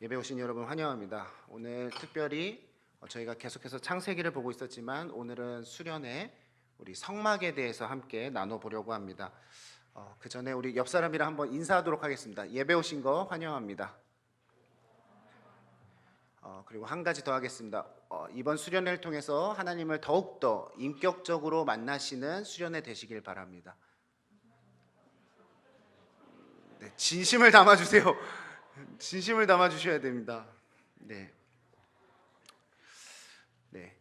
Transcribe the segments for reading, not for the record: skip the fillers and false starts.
예배 오신 여러분 환영합니다. 오늘 특별히 저희가 계속해서 창세기를 보고 있었지만 오늘은 수련회 우리 성막에 대해서 함께 나눠보려고 합니다. 그 전에 우리 옆 사람이랑 한번 인사하도록 하겠습니다. 예배 오신 거 환영합니다. 그리고 한 가지 더 하겠습니다. 이번 수련회를 통해서 하나님을 더욱더 인격적으로 만나시는 수련회 되시길 바랍니다. 네, 진심을 담아주세요. 진심을 담아주셔야 됩니다. 네. 네.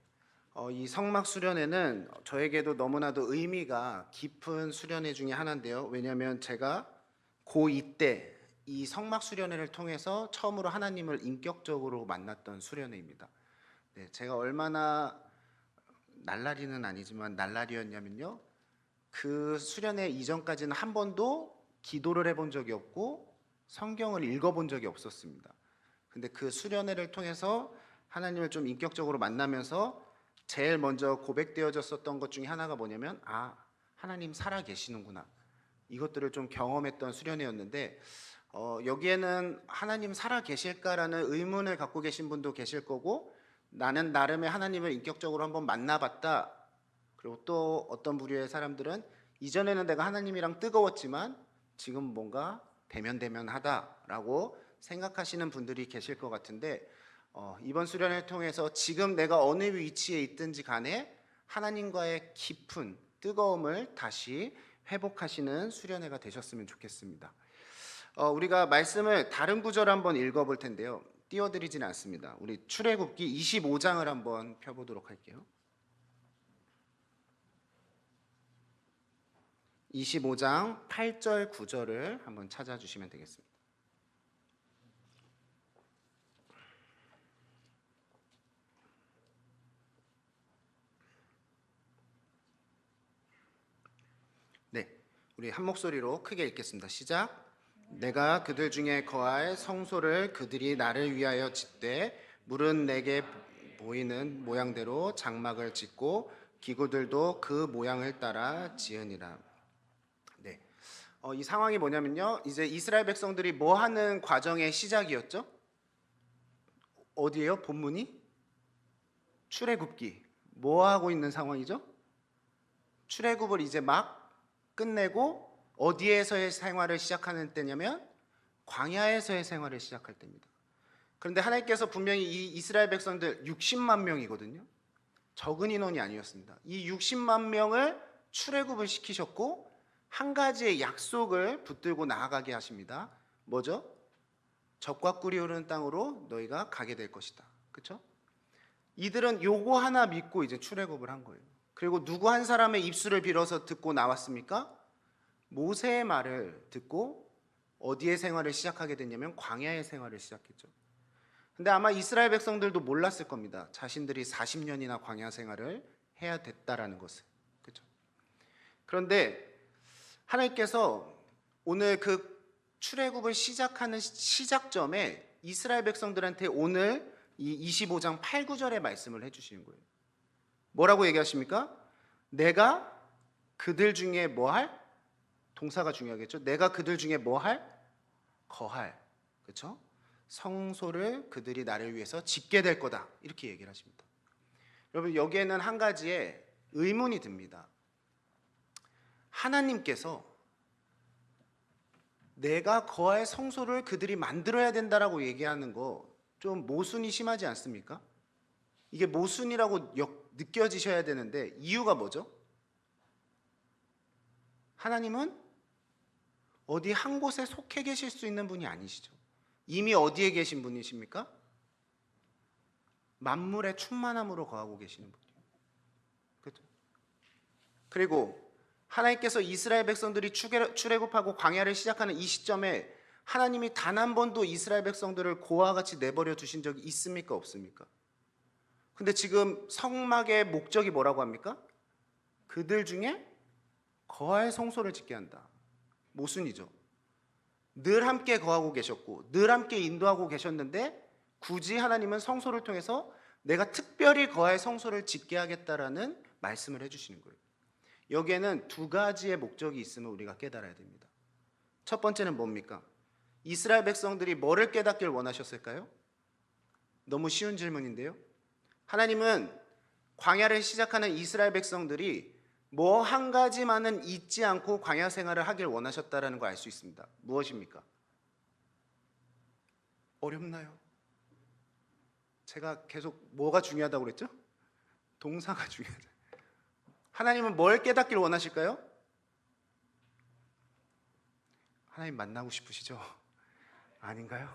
이 성막 수련회는 저에게도 너무나도 의미가 깊은 수련회 중에 하나인데요. 왜냐하면 제가 고2 때 이 성막 수련회를 통해서 처음으로 하나님을 인격적으로 만났던 수련회입니다. 네, 제가 얼마나 날라리는 아니지만 날라리였냐면요. 그 수련회 이전까지는 한 번도 기도를 해본 적이 없고 성경을 읽어본 적이 없었습니다. 근데 그 수련회를 통해서 하나님을 좀 인격적으로 만나면서 제일 먼저 고백되어졌었던 것 중에 하나가 뭐냐면 하나님 살아 계시는구나. 이것들을 좀 경험했던 수련회였는데 여기에는 하나님 살아 계실까라는 의문을 갖고 계신 분도 계실 거고 나는 나름의 하나님을 인격적으로 한번 만나봤다. 그리고 또 어떤 부류의 사람들은 이전에는 내가 하나님이랑 뜨거웠지만 지금 뭔가 대면대면하다라고 생각하시는 분들이 계실 것 같은데 이번 수련을 통해서 지금 내가 어느 위치에 있든지 간에 하나님과의 깊은 뜨거움을 다시 회복하시는 수련회가 되셨으면 좋겠습니다. 우리가 말씀을 다른 구절 한번 읽어볼 텐데요. 띄워드리진 않습니다. 우리 출애굽기 25장을 한번 펴보도록 할게요. 25장 8절 9절을 한번 찾아주시면 되겠습니다. 네, 우리 한 목소리로 크게 읽겠습니다. 시작. 내가 그들 중에 거할 성소를 그들이 나를 위하여 짓되 물은 내게 보이는 모양대로 장막을 짓고 기구들도 그 모양을 따라 지으니라. 네, 이 상황이 뭐냐면요. 이제 이스라엘 백성들이 뭐 하는 과정의 시작이었죠? 어디예요? 본문이? 출애굽기. 뭐 하고 있는 상황이죠? 출애굽을 이제 막 끝내고 어디에서의 생활을 시작하는 때냐면 광야에서의 생활을 시작할 때입니다. 그런데 하나님께서 분명히 이 이스라엘 백성들 60만 명이거든요. 적은 인원이 아니었습니다. 이 60만 명을 출애굽을 시키셨고 한 가지의 약속을 붙들고 나아가게 하십니다. 뭐죠? 젖과 꿀이 흐르는 땅으로 너희가 가게 될 것이다. 그렇죠? 이들은 요거 하나 믿고 이제 출애굽을 한 거예요. 그리고 누구 한 사람의 입술을 빌어서 듣고 나왔습니까? 모세의 말을 듣고 어디에 생활을 시작하게 됐냐면 광야의 생활을 시작했죠. 근데 아마 이스라엘 백성들도 몰랐을 겁니다. 자신들이 40년이나 광야 생활을 해야 됐다라는 것을. 그렇죠? 그런데 하나님께서 오늘 그 출애굽을 시작하는 시작점에 이스라엘 백성들한테 오늘 이 25장 8, 9절의 말씀을 해주시는 거예요. 뭐라고 얘기하십니까? 내가 그들 중에 뭐할? 동사가 중요하겠죠. 내가 그들 중에 뭐할? 거할. 그렇죠? 성소를 그들이 나를 위해서 짓게 될 거다. 이렇게 얘기를 하십니다. 여러분 여기에는 한 가지의 의문이 듭니다. 하나님께서 내가 거할 성소를 그들이 만들어야 된다라고 얘기하는 거 좀 모순이 심하지 않습니까? 이게 모순이라고 느껴지셔야 되는데 이유가 뭐죠? 하나님은 어디 한 곳에 속해 계실 수 있는 분이 아니시죠. 이미 어디에 계신 분이십니까? 만물의 충만함으로 거하고 계시는 분이에요. 그렇죠? 그리고 하나님께서 이스라엘 백성들이 출애굽하고 광야를 시작하는 이 시점에 하나님이 단 한 번도 이스라엘 백성들을 고와 같이 내버려 두신 적이 있습니까? 없습니까? 근데 지금 성막의 목적이 뭐라고 합니까? 그들 중에 거할 성소를 짓게 한다. 모순이죠. 늘 함께 거하고 계셨고 늘 함께 인도하고 계셨는데 굳이 하나님은 성소를 통해서 내가 특별히 거할 성소를 짓게 하겠다라는 말씀을 해주시는 거예요. 여기에는 두 가지의 목적이 있음을 우리가 깨달아야 됩니다. 첫 번째는 뭡니까? 이스라엘 백성들이 뭐를 깨닫길 원하셨을까요? 너무 쉬운 질문인데요. 하나님은 광야를 시작하는 이스라엘 백성들이 뭐 한 가지만은 잊지 않고 광야 생활을 하길 원하셨다라는 걸 알 수 있습니다. 무엇입니까? 어렵나요? 제가 계속 뭐가 중요하다고 그랬죠? 동사가 중요하다. 하나님은 뭘 깨닫길 원하실까요? 하나님 만나고 싶으시죠? 아닌가요?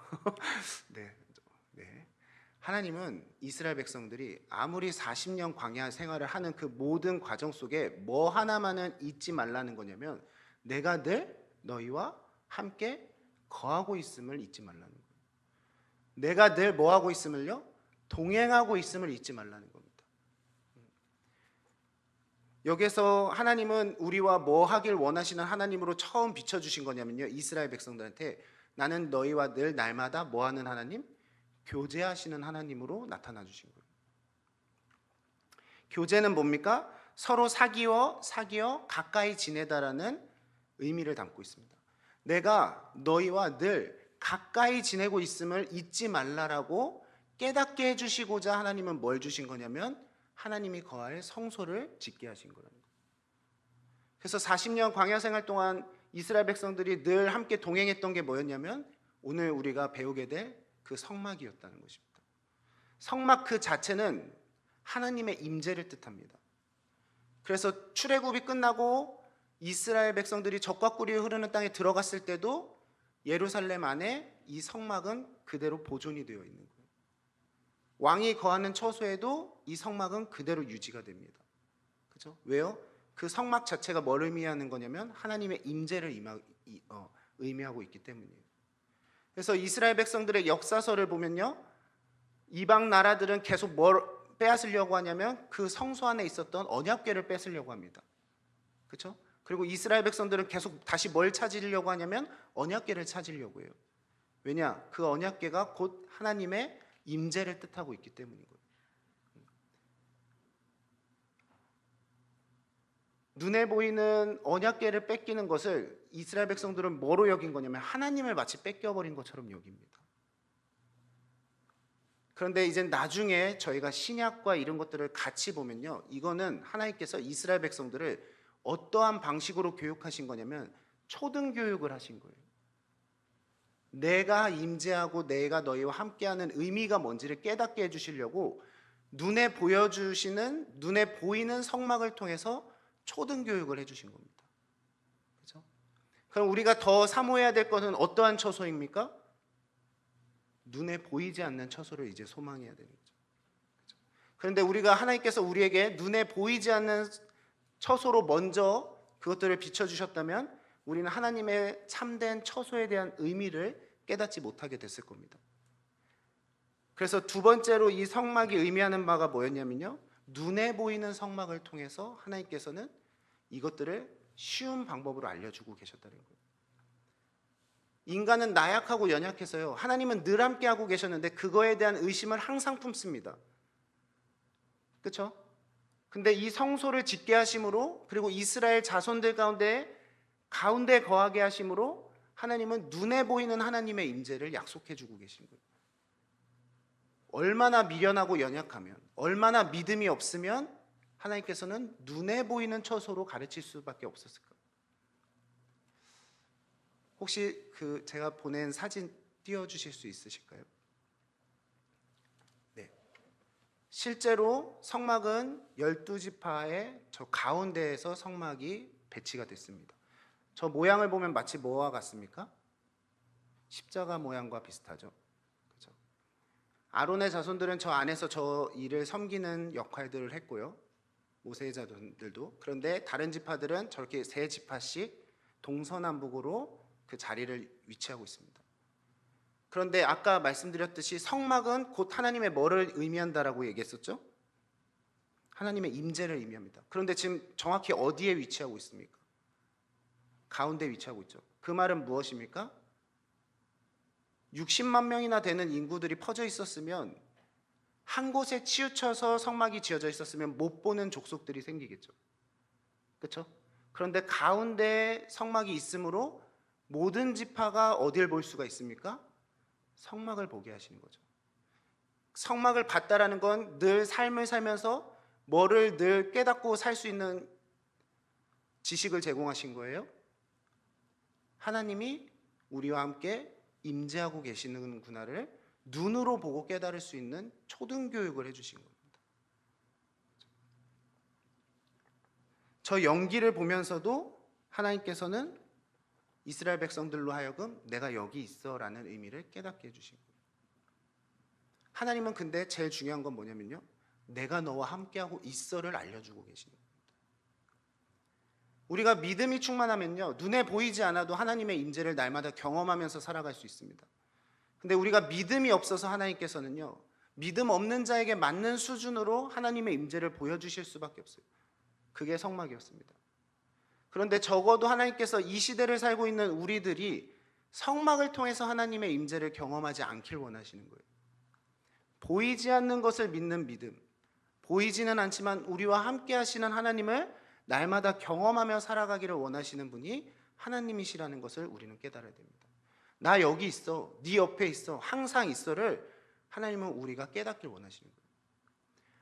네. 네. 하나님은 이스라엘 백성들이 아무리 40년 광야 생활을 하는 그 모든 과정 속에 뭐 하나만은 잊지 말라는 거냐면 내가 늘 너희와 함께 거하고 있음을 잊지 말라는 거예요. 내가 늘 뭐 하고 있음을요? 동행하고 있음을 잊지 말라는 겁니다. 여기서 하나님은 우리와 뭐 하길 원하시는 하나님으로 처음 비춰주신 거냐면요, 이스라엘 백성들한테 나는 너희와 늘 날마다 뭐 하는 하나님? 교제하시는 하나님으로 나타나 주신 거예요. 교제는 뭡니까? 서로 사귀어 가까이 지내다라는 의미를 담고 있습니다. 내가 너희와 늘 가까이 지내고 있음을 잊지 말라라고 깨닫게 해주시고자 하나님은 뭘 주신 거냐면 하나님이 거할 성소를 짓게 하신 거라는 거예요. 그래서 40년 광야 생활 동안 이스라엘 백성들이 늘 함께 동행했던 게 뭐였냐면 오늘 우리가 배우게 될 그 성막이었다는 것입니다. 성막 그 자체는 하나님의 임재를 뜻합니다. 그래서 출애굽이 끝나고 이스라엘 백성들이 적과 꿀이 흐르는 땅에 들어갔을 때도 예루살렘 안에 이 성막은 그대로 보존이 되어 있는 거예요. 왕이 거하는 처소에도 이 성막은 그대로 유지가 됩니다. 그렇죠? 왜요? 그 성막 자체가 뭘 의미하는 거냐면 하나님의 임재를 의미하고 있기 때문이에요. 그래서 이스라엘 백성들의 역사서를 보면요, 이방 나라들은 계속 뭘 빼앗으려고 하냐면 그 성소 안에 있었던 언약궤를 뺏으려고 합니다. 그렇죠? 그리고 이스라엘 백성들은 계속 다시 뭘 찾으려고 하냐면 언약궤를 찾으려고 해요. 왜냐? 그 언약궤가 곧 하나님의 임재를 뜻하고 있기 때문인 거예요. 눈에 보이는 언약궤를 뺏기는 것을 이스라엘 백성들은 뭐로 여긴 거냐면 하나님을 마치 뺏겨버린 것처럼 여깁니다. 그런데 이제 나중에 저희가 신약과 이런 것들을 같이 보면요, 이거는 하나님께서 이스라엘 백성들을 어떠한 방식으로 교육하신 거냐면 초등교육을 하신 거예요. 내가 임재하고 내가 너희와 함께하는 의미가 뭔지를 깨닫게 해주시려고 눈에 보이는 성막을 통해서 초등교육을 해주신 겁니다. 그렇죠? 그럼 우리가 더 사모해야 될 것은 어떠한 처소입니까? 눈에 보이지 않는 처소를 이제 소망해야 되는 거죠. 그렇죠? 그런데 우리가 하나님께서 우리에게 눈에 보이지 않는 처소로 먼저 그것들을 비춰주셨다면 우리는 하나님의 참된 처소에 대한 의미를 깨닫지 못하게 됐을 겁니다. 그래서 두 번째로 이 성막이 의미하는 바가 뭐였냐면요, 눈에 보이는 성막을 통해서 하나님께서는 이것들을 쉬운 방법으로 알려주고 계셨다는 거예요. 인간은 나약하고 연약해서요, 하나님은 늘 함께하고 계셨는데 그거에 대한 의심을 항상 품습니다. 그렇죠? 근데 이 성소를 짓게 하심으로, 그리고 이스라엘 자손들 가운데 거하게 하심으로 하나님은 눈에 보이는 하나님의 임재를 약속해 주고 계신 거예요. 얼마나 미련하고 연약하면, 얼마나 믿음이 없으면 하나님께서는 눈에 보이는 처소로 가르칠 수밖에 없었을까? 혹시 그 제가 보낸 사진 띄워주실 수 있으실까요? 네. 실제로 성막은 12지파의 저 가운데에서 성막이 배치가 됐습니다. 저 모양을 보면 마치 뭐와 같습니까? 십자가 모양과 비슷하죠. 그렇죠? 아론의 자손들은 저 안에서 저 일을 섬기는 역할들을 했고요, 모세의 자손들도. 그런데 다른 지파들은 저렇게 세 지파씩 동서남북으로 그 자리를 위치하고 있습니다. 그런데 아까 말씀드렸듯이 성막은 곧 하나님의 뭐를 의미한다라고 얘기했었죠? 하나님의 임재를 의미합니다. 그런데 지금 정확히 어디에 위치하고 있습니까? 가운데 위치하고 있죠. 그 말은 무엇입니까? 60만 명이나 되는 인구들이 퍼져 있었으면, 한 곳에 치우쳐서 성막이 지어져 있었으면 못 보는 족속들이 생기겠죠. 그렇죠? 그런데 가운데 성막이 있으므로 모든 지파가 어딜 볼 수가 있습니까? 성막을 보게 하시는 거죠. 성막을 봤다라는 건 늘 삶을 살면서 뭐를 늘 깨닫고 살 수 있는 지식을 제공하신 거예요. 하나님이 우리와 함께 임재하고 계시는구나를 눈으로 보고 깨달을 수 있는 초등교육을 해주신 겁니다. 저 연기를 보면서도 하나님께서는 이스라엘 백성들로 하여금 내가 여기 있어 라는 의미를 깨닫게 해주신 거예요. 하나님은 근데 제일 중요한 건 뭐냐면요, 내가 너와 함께하고 있어를 알려주고 계시는 겁니다. 우리가 믿음이 충만하면요, 눈에 보이지 않아도 하나님의 임재를 날마다 경험하면서 살아갈 수 있습니다. 근데 우리가 믿음이 없어서 하나님께서는요, 믿음 없는 자에게 맞는 수준으로 하나님의 임재를 보여주실 수밖에 없어요. 그게 성막이었습니다. 그런데 적어도 하나님께서 이 시대를 살고 있는 우리들이 성막을 통해서 하나님의 임재를 경험하지 않길 원하시는 거예요. 보이지 않는 것을 믿는 믿음, 보이지는 않지만 우리와 함께 하시는 하나님을 날마다 경험하며 살아가기를 원하시는 분이 하나님이시라는 것을 우리는 깨달아야 됩니다. 나 여기 있어, 네 옆에 있어, 항상 있어를 하나님은 우리가 깨닫길 원하시는 거예요.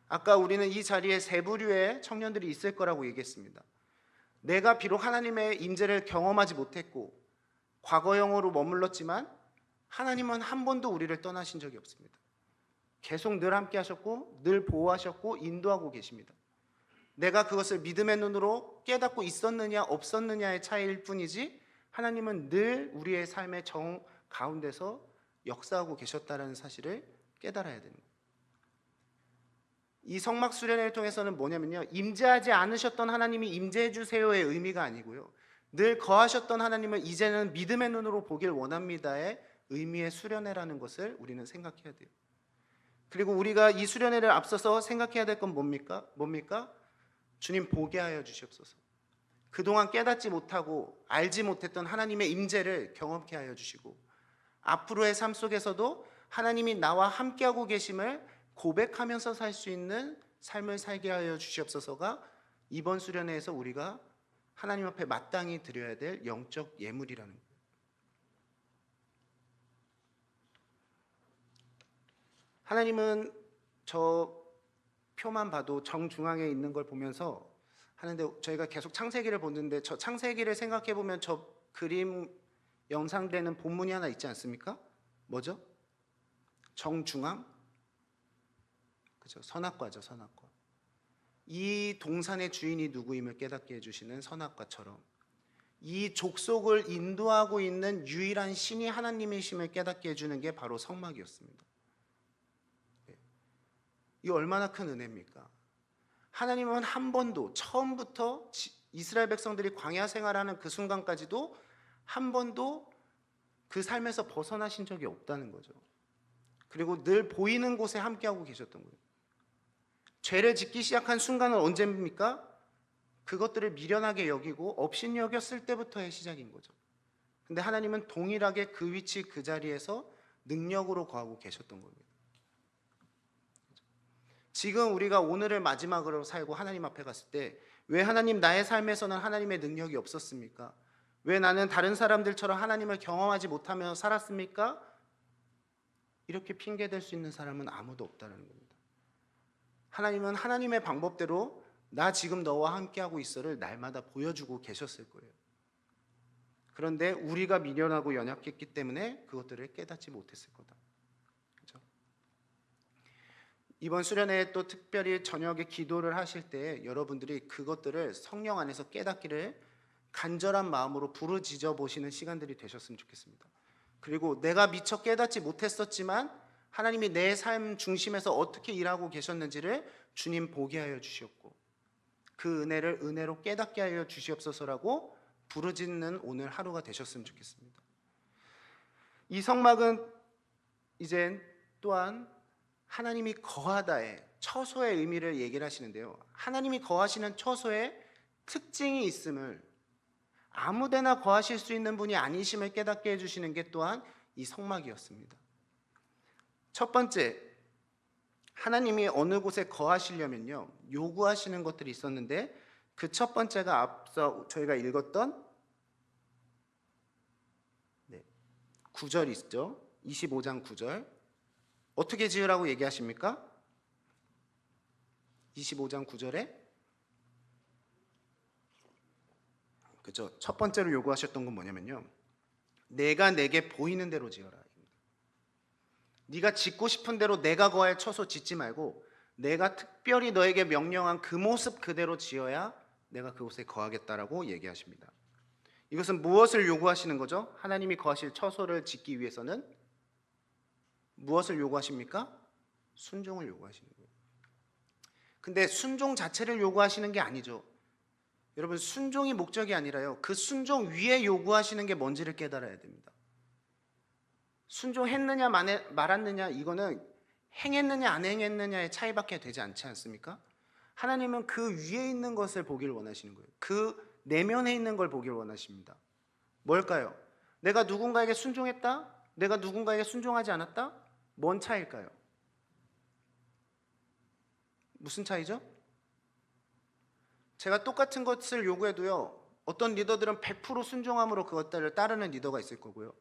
아까 우리는 이 자리에 세 부류의 청년들이 있을 거라고 얘기했습니다. 내가 비록 하나님의 임재를 경험하지 못했고 과거형으로 머물렀지만 하나님은 한 번도 우리를 떠나신 적이 없습니다. 계속 늘 함께 하셨고 늘 보호하셨고 인도하고 계십니다. 내가 그것을 믿음의 눈으로 깨닫고 있었느냐 없었느냐의 차이일 뿐이지 하나님은 늘 우리의 삶의 정 가운데서 역사하고 계셨다는 사실을 깨달아야 되는 거예요. 이 성막 수련회를 통해서는 뭐냐면요, 임재하지 않으셨던 하나님이 임재해 주세요의 의미가 아니고요, 늘 거하셨던 하나님을 이제는 믿음의 눈으로 보길 원합니다의 의미의 수련회라는 것을 우리는 생각해야 돼요. 그리고 우리가 이 수련회를 앞서서 생각해야 될 건 뭡니까? 주님 보게 하여 주시옵소서. 그동안 깨닫지 못하고 알지 못했던 하나님의 임재를 경험케 하여 주시고 앞으로의 삶 속에서도 하나님이 나와 함께하고 계심을 고백하면서 살 수 있는 삶을 살게 하여 주시옵소서가 이번 수련회에서 우리가 하나님 앞에 마땅히 드려야 될 영적 예물이라는 거예요. 하나님은 저 표만 봐도 정중앙에 있는 걸 보면서 하는데, 저희가 계속 창세기를 보는데 저 창세기를 생각해 보면 저 그림 연상되는 본문이 하나 있지 않습니까? 뭐죠? 정중앙? 그죠? 선악과죠, 선악과. 이 동산의 주인이 누구임을 깨닫게 해주시는 선악과처럼 이 족속을 인도하고 있는 유일한 신이 하나님이심을 깨닫게 해주는 게 바로 성막이었습니다. 이 얼마나 큰 은혜입니까? 하나님은 한 번도 처음부터 이스라엘 백성들이 광야 생활하는 그 순간까지도 한 번도 그 삶에서 벗어나신 적이 없다는 거죠. 그리고 늘 보이는 곳에 함께하고 계셨던 거예요. 죄를 짓기 시작한 순간은 언제입니까? 그것들을 미련하게 여기고 업신여겼을 때부터의 시작인 거죠. 근데 하나님은 동일하게 그 위치 그 자리에서 능력으로 거하고 계셨던 겁니다. 지금 우리가 오늘을 마지막으로 살고 하나님 앞에 갔을 때 왜 하나님 나의 삶에서는 하나님의 능력이 없었습니까? 왜 나는 다른 사람들처럼 하나님을 경험하지 못하며 살았습니까? 이렇게 핑계댈 수 있는 사람은 아무도 없다는 겁니다. 하나님은 하나님의 방법대로 나 지금 너와 함께하고 있어를 날마다 보여주고 계셨을 거예요. 그런데 우리가 미련하고 연약했기 때문에 그것들을 깨닫지 못했을 거다. 그렇죠? 이번 수련회에 또 특별히 저녁에 기도를 하실 때 여러분들이 그것들을 성령 안에서 깨닫기를 간절한 마음으로 부르짖어 보시는 시간들이 되셨으면 좋겠습니다. 그리고 내가 미처 깨닫지 못했었지만 하나님이 내 삶 중심에서 어떻게 일하고 계셨는지를 주님 보게 하여 주시옵고 그 은혜를 은혜로 깨닫게 하여 주시옵소서라고 부르짖는 오늘 하루가 되셨으면 좋겠습니다. 이 성막은 이젠 또한 하나님이 거하다의 처소의 의미를 얘기를 하시는데요, 하나님이 거하시는 처소에 특징이 있음을, 아무데나 거하실 수 있는 분이 아니심을 깨닫게 해주시는 게 또한 이 성막이었습니다. 첫 번째, 하나님이 어느 곳에 거하시려면요 요구하시는 것들이 있었는데 그 첫 번째가 앞서 저희가 읽었던 9절 있죠? 25장 9절. 어떻게 지으라고 얘기하십니까? 25장 9절에 그죠? 첫 번째로 요구하셨던 건 뭐냐면요. 내가 내게 보이는 대로 지어라. 네가 짓고 싶은 대로 내가 거할 처소 짓지 말고 내가 특별히 너에게 명령한 그 모습 그대로 지어야 내가 그곳에 거하겠다라고 얘기하십니다. 이것은 무엇을 요구하시는 거죠? 하나님이 거하실 처소를 짓기 위해서는 무엇을 요구하십니까? 순종을 요구하시는 거예요. 근데 순종 자체를 요구하시는 게 아니죠. 여러분, 순종이 목적이 아니라요. 그 순종 위에 요구하시는 게 뭔지를 깨달아야 됩니다. 순종했느냐 말았느냐 이거는 행했느냐 안 행했느냐의 차이밖에 되지 않지 않습니까? 하나님은 그 위에 있는 것을 보길 원하시는 거예요. 그 내면에 있는 걸 보길 원하십니다. 뭘까요? 내가 누군가에게 순종했다? 내가 누군가에게 순종하지 않았다? 뭔 차이일까요? 무슨 차이죠? 제가 똑같은 것을 요구해도요, 어떤 리더들은 100% 순종함으로 그것들을 따르는 리더가 있을 거고요.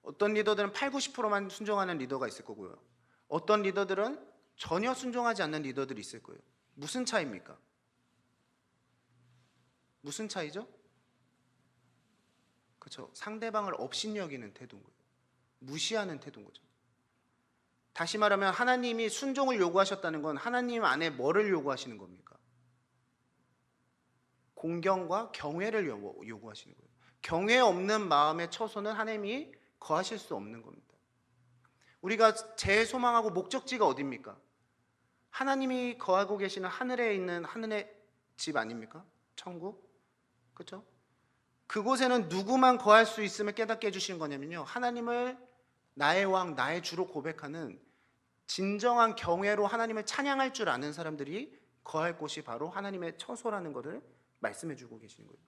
어떤 리더들은 8, 90%만 순종하는 리더가 있을 거고요. 어떤 리더들은 전혀 순종하지 않는 리더들이 있을 거예요. 무슨 차이입니까? 무슨 차이죠? 그렇죠. 상대방을 업신여기는 태도인 거예요. 무시하는 태도인 거죠. 다시 말하면 하나님이 순종을 요구하셨다는 건 하나님 안에 뭐를 요구하시는 겁니까? 공경과 경외를 요구하시는 거예요. 경외 없는 마음의 처소는 하나님이 거하실 수 없는 겁니다. 우리가 제일 소망하고 목적지가 어디입니까? 하나님이 거하고 계시는 하늘에 있는 하늘의 집 아닙니까? 천국? 그렇죠? 그곳에는 누구만 거할 수 있음을 깨닫게 해주시는 거냐면요, 하나님을 나의 왕, 나의 주로 고백하는 진정한 경외로 하나님을 찬양할 줄 아는 사람들이 거할 곳이 바로 하나님의 처소라는 것을 말씀해 주고 계시는 거예요.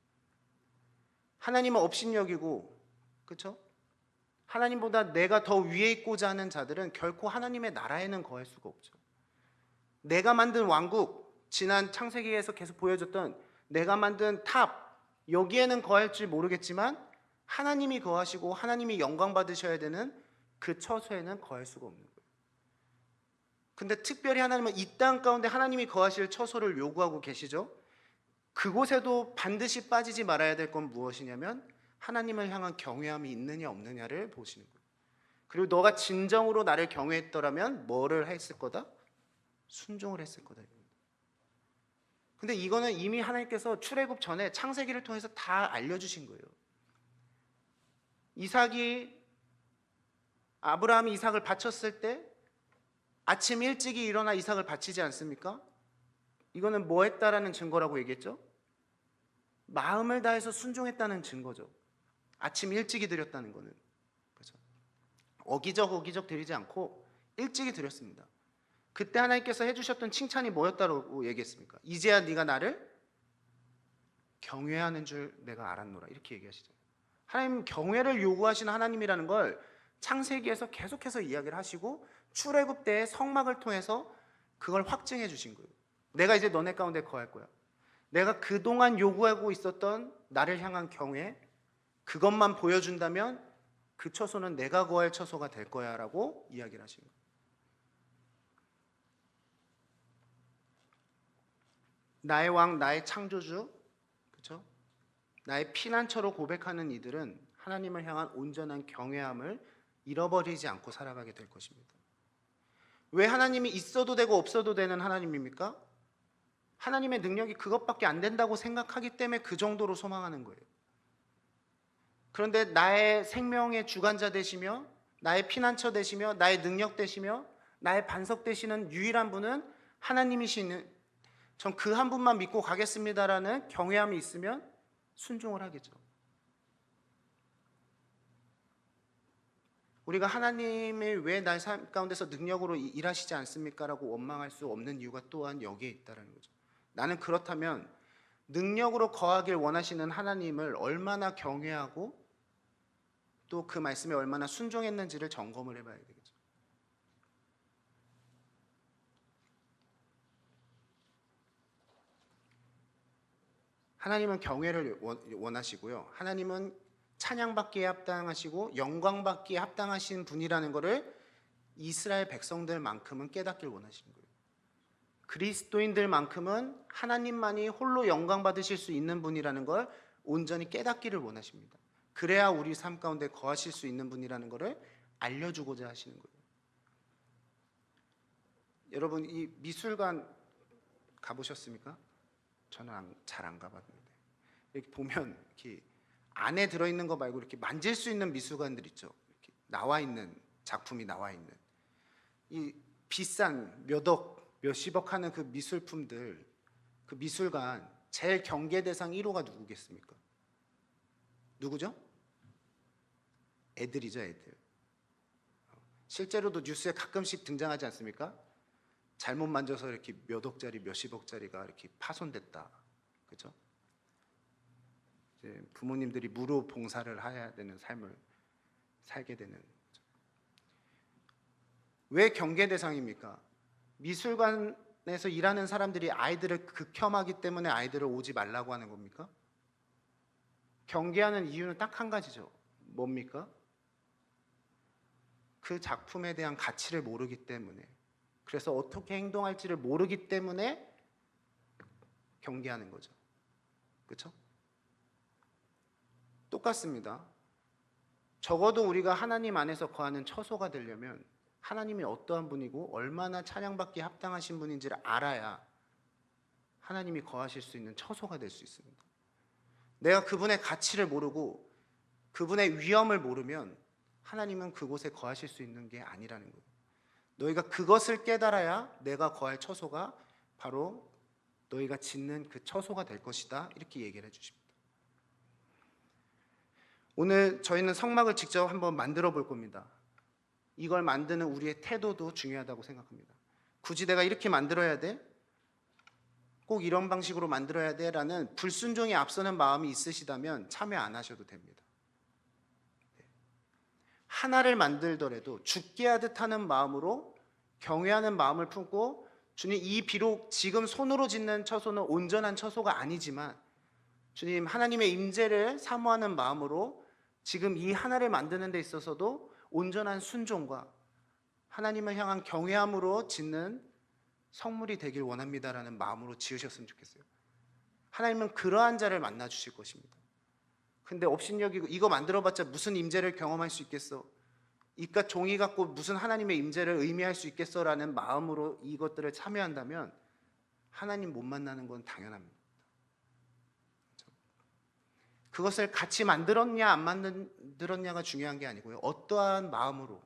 하나님은 업신여기고, 그렇죠? 하나님보다 내가 더 위에 있고자 하는 자들은 결코 하나님의 나라에는 거할 수가 없죠. 내가 만든 왕국, 지난 창세기에서 계속 보여줬던 내가 만든 탑, 여기에는 거할지 모르겠지만 하나님이 거하시고 하나님이 영광 받으셔야 되는 그 처소에는 거할 수가 없는 거예요. 근데 특별히 하나님은 이 땅 가운데 하나님이 거하실 처소를 요구하고 계시죠. 그곳에도 반드시 빠지지 말아야 될 건 무엇이냐면 하나님을 향한 경외함이 있느냐 없느냐를 보시는 거예요. 그리고 너가 진정으로 나를 경외했더라면 뭐를 했을 거다? 순종을 했을 거다. 근데 이거는 이미 하나님께서 출애굽 전에 창세기를 통해서 다 알려주신 거예요. 아브라함이 이삭을 바쳤을 때 아침 일찍이 일어나 이삭을 바치지 않습니까? 이거는 뭐 했다라는 증거라고 얘기했죠? 마음을 다해서 순종했다는 증거죠. 아침 일찍이 드렸다는 거는. 그렇죠? 어기적 드리지 않고 일찍이 드렸습니다. 그때 하나님께서 해주셨던 칭찬이 뭐였다고 얘기했습니까? 이제야 네가 나를 경외하는 줄 내가 알았노라, 이렇게 얘기하시죠. 하나님 경외를 요구하시는 하나님이라는 걸 창세기에서 계속해서 이야기를 하시고 출애굽 때의 성막을 통해서 그걸 확증해 주신 거예요. 내가 이제 너네 가운데 거할 거야. 내가 그동안 요구하고 있었던 나를 향한 경외, 그것만 보여준다면 그 처소는 내가 거할 처소가 될 거야 라고 이야기를 하신 거예요. 나의 왕, 나의 창조주, 그렇죠? 나의 피난처로 고백하는 이들은 하나님을 향한 온전한 경외함을 잃어버리지 않고 살아가게 될 것입니다. 왜 하나님이 있어도 되고 없어도 되는 하나님입니까? 하나님의 능력이 그것밖에 안 된다고 생각하기 때문에 그 정도로 소망하는 거예요. 그런데 나의 생명의 주관자 되시며 나의 피난처 되시며 나의 능력 되시며 나의 반석 되시는 유일한 분은 하나님이시는, 전 그 한 분만 믿고 가겠습니다라는 경외함이 있으면 순종을 하겠죠. 우리가 하나님이 왜 나의 삶 가운데서 능력으로 일하시지 않습니까? 라고 원망할 수 없는 이유가 또한 여기에 있다는 거죠. 나는 그렇다면 능력으로 거하길 원하시는 하나님을 얼마나 경외하고 또 그 말씀에 얼마나 순종했는지를 점검을 해봐야 되겠죠. 하나님은 경외를 원하시고요. 하나님은 찬양받기에 합당하시고 영광받기에 합당하신 분이라는 것을 이스라엘 백성들만큼은 깨닫길 원하시는 거예요. 그리스도인들만큼은 하나님만이 홀로 영광 받으실 수 있는 분이라는 걸 온전히 깨닫기를 원하십니다. 그래야 우리 삶 가운데 거하실 수 있는 분이라는 것을 알려주고자 하시는 거예요. 여러분, 이 미술관 가보셨습니까? 저는 잘 안 가봤는데, 이렇게 보면 이렇게 안에 들어있는 거 말고 이렇게 만질 수 있는 미술관들 있죠. 이렇게 나와 있는 작품이 나와 있는 이 비싼 몇억 몇십억 하는 그 미술품들, 그 미술관 제일 경계 대상 1호가 누구겠습니까? 누구죠? 애들이죠, 애들. 실제로도 뉴스에 가끔씩 등장하지 않습니까? 잘못 만져서 이렇게 몇 억짜리, 몇십억짜리가 이렇게 파손됐다. 그죠? 이제 부모님들이 무료 봉사를 해야 되는 삶을 살게 되는 거죠. 왜 경계 대상입니까? 미술관에서 일하는 사람들이 아이들을 극혐하기 때문에 아이들을 오지 말라고 하는 겁니까? 경계하는 이유는 딱 한 가지죠. 뭡니까? 그 작품에 대한 가치를 모르기 때문에, 그래서 어떻게 행동할지를 모르기 때문에 경계하는 거죠. 그렇죠? 똑같습니다. 적어도 우리가 하나님 안에서 거하는 처소가 되려면 하나님이 어떠한 분이고 얼마나 찬양받기에 합당하신 분인지를 알아야 하나님이 거하실 수 있는 처소가 될 수 있습니다. 내가 그분의 가치를 모르고 그분의 위엄을 모르면 하나님은 그곳에 거하실 수 있는 게 아니라는 거예요. 너희가 그것을 깨달아야 내가 거할 처소가 바로 너희가 짓는 그 처소가 될 것이다, 이렇게 얘기를 해주십니다. 오늘 저희는 성막을 직접 한번 만들어 볼 겁니다. 이걸 만드는 우리의 태도도 중요하다고 생각합니다. 굳이 내가 이렇게 만들어야 돼? 꼭 이런 방식으로 만들어야 돼? 라는 불순종이 앞서는 마음이 있으시다면 참여 안 하셔도 됩니다. 하나를 만들더라도 죽게 하듯 하는 마음으로 경외하는 마음을 품고, 주님, 이 비록 지금 손으로 짓는 처소는 온전한 처소가 아니지만 주님, 하나님의 임재를 사모하는 마음으로 지금 이 하나를 만드는 데 있어서도 온전한 순종과 하나님을 향한 경외함으로 짓는 성물이 되길 원합니다라는 마음으로 지으셨으면 좋겠어요. 하나님은 그러한 자를 만나 주실 것입니다. 근데 업신여기고 이거 만들어봤자 무슨 임재를 경험할 수 있겠어? 이깟 종이 갖고 무슨 하나님의 임재를 의미할 수 있겠어라는 마음으로 이것들을 참여한다면 하나님 못 만나는 건 당연합니다. 그것을 같이 만들었냐 안 만들었냐가 중요한 게 아니고요, 어떠한 마음으로,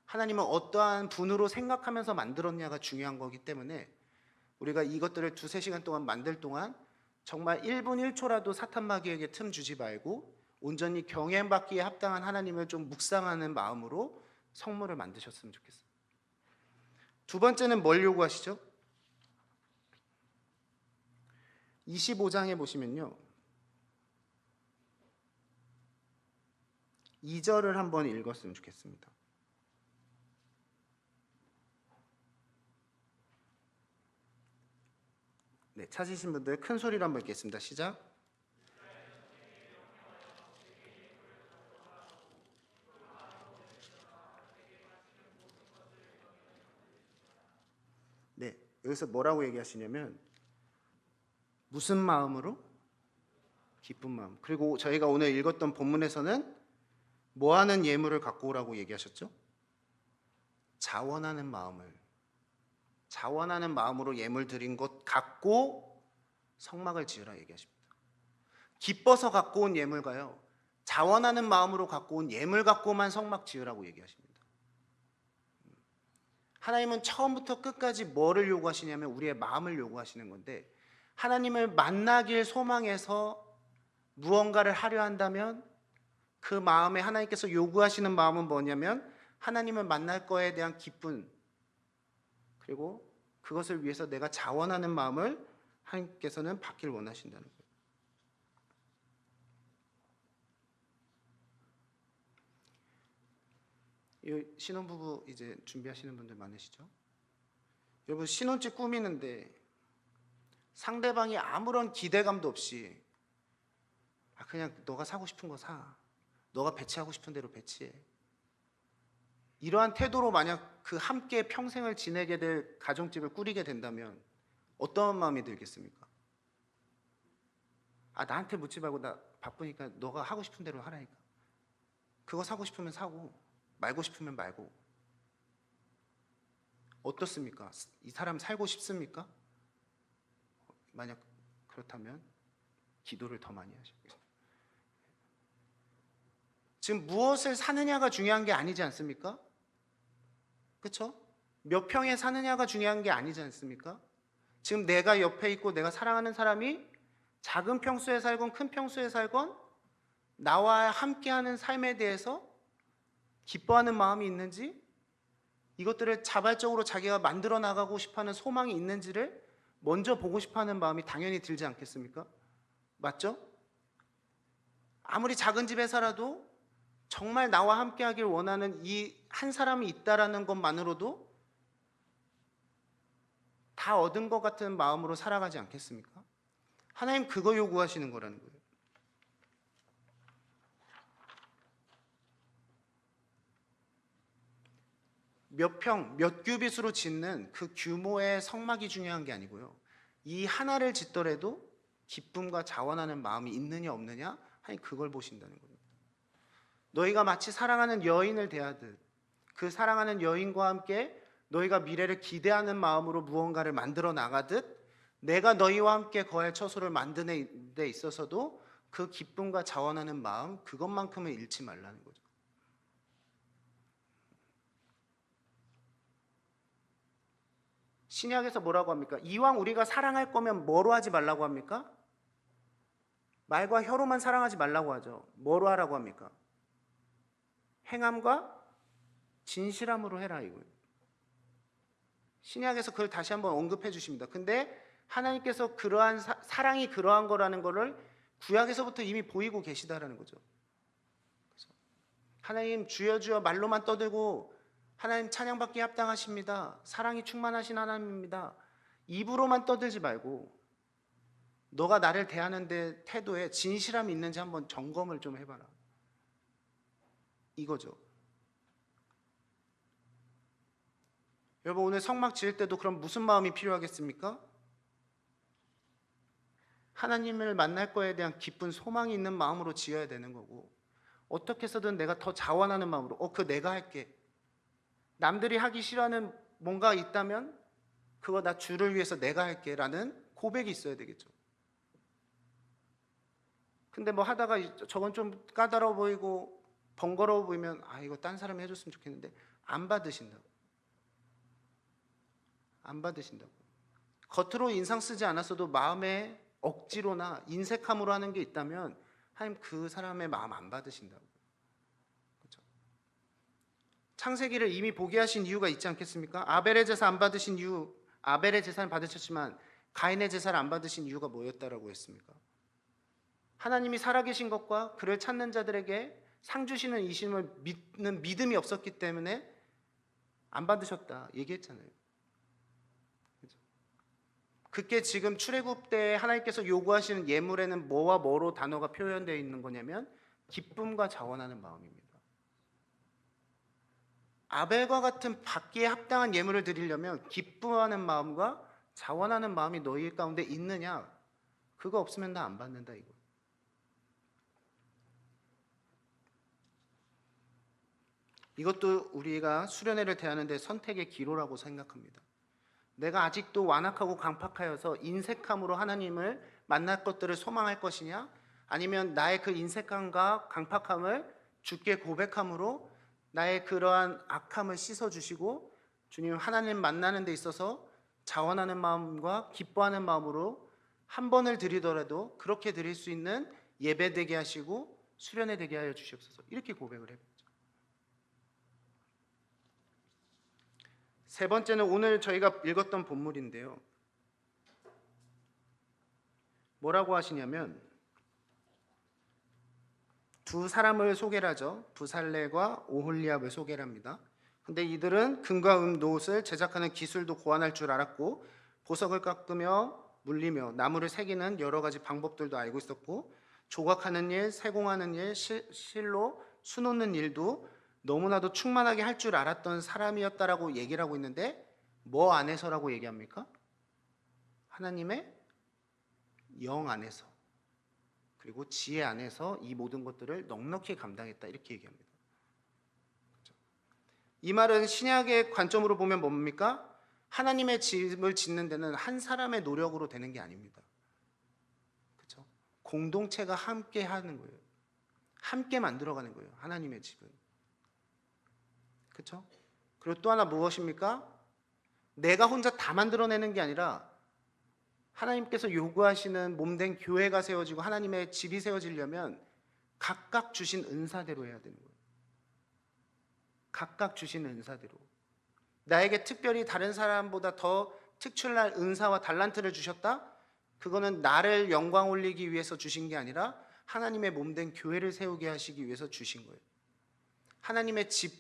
하나님은 어떠한 분으로 생각하면서 만들었냐가 중요한 거기 때문에 우리가 이것들을 2-3시간 동안 만들 동안 정말 1분 1초라도 사탄 마귀에게 틈 주지 말고 온전히 경외받기에 합당한 하나님을 좀 묵상하는 마음으로 성물을 만드셨으면 좋겠어요. 두 번째는 뭘 요구하시죠? 25장에 보시면요, 2절을 한번 읽었으면 좋겠습니다. 네, 찾으신 분들 큰 소리로 한번 읽겠습니다. 시작. 네, 여기서 뭐라고 얘기하시냐면 무슨 마음으로? 기쁜 마음. 그리고 저희가 오늘 읽었던 본문에서는 뭐 하는 예물을 갖고 오라고 얘기하셨죠? 자원하는 마음으로 예물 드린 것 갖고 성막을 지으라 얘기하십니다. 기뻐서 갖고 온 예물가요, 자원하는 마음으로 갖고 온 예물 갖고만 성막 지으라고 얘기하십니다. 하나님은 처음부터 끝까지 뭐를 요구하시냐면 우리의 마음을 요구하시는 건데, 하나님을 만나길 소망해서 무언가를 하려 한다면 그 마음에 하나님께서 요구하시는 마음은 뭐냐면 하나님을 만날 거에 대한 기쁨, 그리고 그것을 위해서 내가 자원하는 마음을 하나님께서는 받길 원하신다는 거예요. 신혼부부 이제 준비하시는 분들 많으시죠? 여러분, 신혼집 꾸미는데 상대방이 아무런 기대감도 없이 그냥 너가 사고 싶은 거 사. 너가 배치하고 싶은 대로 배치해. 이러한 태도로 만약 그 함께 평생을 지내게 될 가정집을 꾸리게 된다면 어떤 마음이 들겠습니까? 나한테 묻지 말고 나 바쁘니까 너가 하고 싶은 대로 하라니까. 그거 사고 싶으면 사고 말고 싶으면 말고. 어떻습니까? 이 사람 살고 싶습니까? 만약 그렇다면 기도를 더 많이 하시겠습니다. 지금 무엇을 사느냐가 중요한 게 아니지 않습니까? 그렇죠? 몇 평에 사느냐가 중요한 게 아니지 않습니까? 지금 내가 옆에 있고 내가 사랑하는 사람이 작은 평수에 살건 큰 평수에 살건 나와 함께하는 삶에 대해서 기뻐하는 마음이 있는지, 이것들을 자발적으로 자기가 만들어 나가고 싶어하는 소망이 있는지를 먼저 보고 싶어하는 마음이 당연히 들지 않겠습니까? 맞죠? 아무리 작은 집에 살아도 정말 나와 함께하길 원하는 이 한 사람이 있다라는 것만으로도 다 얻은 것 같은 마음으로 살아가지 않겠습니까? 하나님 그거 요구하시는 거라는 거예요. 몇 평, 몇 규빗으로 짓는 그 규모의 성막이 중요한 게 아니고요. 이 하나를 짓더라도 기쁨과 자원하는 마음이 있느냐 없느냐, 하나님 그걸 보신다는 겁니다. 너희가 마치 사랑하는 여인을 대하듯 그 사랑하는 여인과 함께 너희가 미래를 기대하는 마음으로 무언가를 만들어 나가듯 내가 너희와 함께 거할 처소를 만드는 데 있어서도 그 기쁨과 자원하는 마음, 그것만큼은 잃지 말라는 거죠. 신약에서 뭐라고 합니까? 이왕 우리가 사랑할 거면 뭐로 하지 말라고 합니까? 말과 혀로만 사랑하지 말라고 하죠. 뭐로 하라고 합니까? 행함과 진실함으로 해라 이거예요. 신약에서 그걸 다시 한번 언급해 주십니다. 근데 하나님께서 그러한 사랑이 그러한 거라는 거를 구약에서부터 이미 보이고 계시다라는 거죠. 그래서 하나님 주여 주여 말로만 떠들고 하나님 찬양받기에 합당하십니다. 사랑이 충만하신 하나님입니다. 입으로만 떠들지 말고 너가 나를 대하는 데 태도에 진실함이 있는지 한번 점검을 좀 해봐라. 이거죠. 여러분 오늘 성막 지을 때도 그럼 무슨 마음이 필요하겠습니까? 하나님을 만날 거에 대한 기쁜 소망이 있는 마음으로 지어야 되는 거고, 어떻게 해서든 내가 더 자원하는 마음으로 그거 내가 할게. 남들이 하기 싫어하는 뭔가 있다면 그거 나 주를 위해서 내가 할게 라는 고백이 있어야 되겠죠. 근데 뭐 하다가 저건 좀 까다로워 보이고 번거로워 보이면 이거 딴 사람이 해줬으면 좋겠는데 안 받으신다고. 안 받으신다고. 겉으로 인상 쓰지 않았어도 마음에 억지로나 인색함으로 하는 게 있다면 하나님 그 사람의 마음 안 받으신다고. 그렇죠? 창세기를 이미 보게 하신 이유가 있지 않겠습니까? 아벨의 제사 안 받으신 이유, 아벨의 제사는 받으셨지만 가인의 제사를 안 받으신 이유가 뭐였다라고 했습니까? 하나님이 살아계신 것과 그를 찾는 자들에게 상 주시는 이심을 믿는 믿음이 없었기 때문에 안 받으셨다 얘기했잖아요. 그게 지금 출애굽 때 하나님께서 요구하시는 예물에는 뭐와 뭐로 단어가 표현되어 있는 거냐면 기쁨과 자원하는 마음입니다. 아벨과 같은 받기에 합당한 예물을 드리려면 기뻐하는 마음과 자원하는 마음이 너희 가운데 있느냐? 그거 없으면 나 안 받는다 이거. 이것도 우리가 수련회를 대하는 데 선택의 기로라고 생각합니다. 내가 아직도 완악하고 강팍하여서 인색함으로 하나님을 만날 것들을 소망할 것이냐, 아니면 나의 그 인색함과 강팍함을 주께 고백함으로 나의 그러한 악함을 씻어주시고 주님 하나님 만나는 데 있어서 자원하는 마음과 기뻐하는 마음으로 한 번을 드리더라도 그렇게 드릴 수 있는 예배 되게 하시고 수련회 되게 하여 주시옵소서, 이렇게 고백을 해보죠. 세 번째는 오늘 저희가 읽었던 본문인데요. 뭐라고 하시냐면 두 사람을 소개를 하죠. 부살레과 오홀리압을 소개를 합니다. 근데 이들은 금과 은, 노옷을 제작하는 기술도 고안할 줄 알았고 보석을 깎으며 물리며 나무를 새기는 여러 가지 방법들도 알고 있었고 조각하는 일, 세공하는 일, 실로 수놓는 일도 너무나도 충만하게 할 줄 알았던 사람이었다라고 얘기를 하고 있는데 뭐 안에서라고 얘기합니까? 하나님의 영 안에서, 그리고 지혜 안에서 이 모든 것들을 넉넉히 감당했다, 이렇게 얘기합니다. 그렇죠? 이 말은 신약의 관점으로 보면 뭡니까? 하나님의 집을 짓는 데는 한 사람의 노력으로 되는 게 아닙니다. 그렇죠? 공동체가 함께 하는 거예요. 함께 만들어가는 거예요, 하나님의 집은. 그렇죠? 그리고 또 하나 무엇입니까? 내가 혼자 다 만들어내는 게 아니라 하나님께서 요구하시는 몸된 교회가 세워지고 하나님의 집이 세워지려면 각각 주신 은사대로 해야 되는 거예요. 각각 주신 은사대로. 나에게 특별히 다른 사람보다 더 특출날 은사와 달란트를 주셨다? 그거는 나를 영광 올리기 위해서 주신 게 아니라 하나님의 몸된 교회를 세우게 하시기 위해서 주신 거예요. 하나님의 집,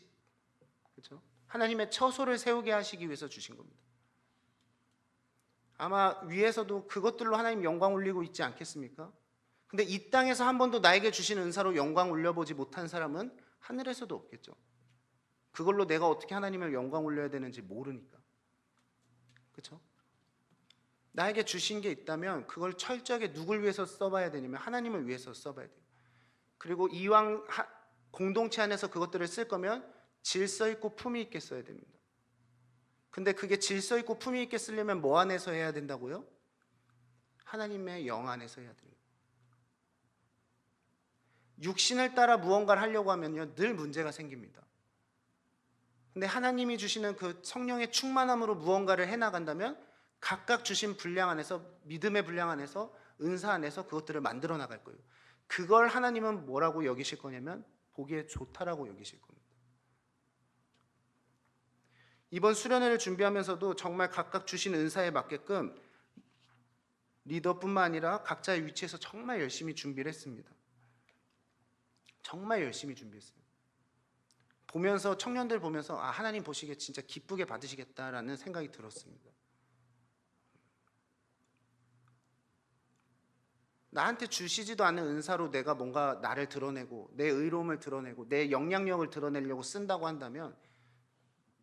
그렇죠? 하나님의 처소를 세우게 하시기 위해서 주신 겁니다. 아마 위에서도 그것들로 하나님 영광 올리고 있지 않겠습니까? 근데 이 땅에서 한 번도 나에게 주신 은사로 영광 올려보지 못한 사람은 하늘에서도 없겠죠. 그걸로 내가 어떻게 하나님을 영광 올려야 되는지 모르니까. 그렇죠? 나에게 주신 게 있다면 그걸 철저하게 누굴 위해서 써봐야 되냐면 하나님을 위해서 써봐야 돼요. 그리고 이왕 공동체 안에서 그것들을 쓸 거면 질서 있고 품위 있게 써야 됩니다. 근데 그게 질서 있고 품위 있게 쓰려면 뭐 안에서 해야 된다고요? 하나님의 영 안에서 해야 됩니다. 육신을 따라 무언가를 하려고 하면요, 늘 문제가 생깁니다. 근데 하나님이 주시는 그 성령의 충만함으로 무언가를 해나간다면 각각 주신 분량 안에서, 믿음의 분량 안에서, 은사 안에서 그것들을 만들어 나갈 거예요. 그걸 하나님은 뭐라고 여기실 거냐면 보기에 좋다라고 여기실 겁니다. 이번 수련회를 준비하면서도 정말 각각 주신 은사에 맞게끔 리더뿐만 아니라 각자의 위치에서 정말 열심히 준비를 했습니다. 정말 열심히 준비했어요. 보면서, 청년들 보면서 하나님 보시기에 진짜 기쁘게 받으시겠다라는 생각이 들었습니다. 나한테 주시지도 않은 은사로 내가 뭔가 나를 드러내고 내 의로움을 드러내고 내 영향력을 드러내려고 쓴다고 한다면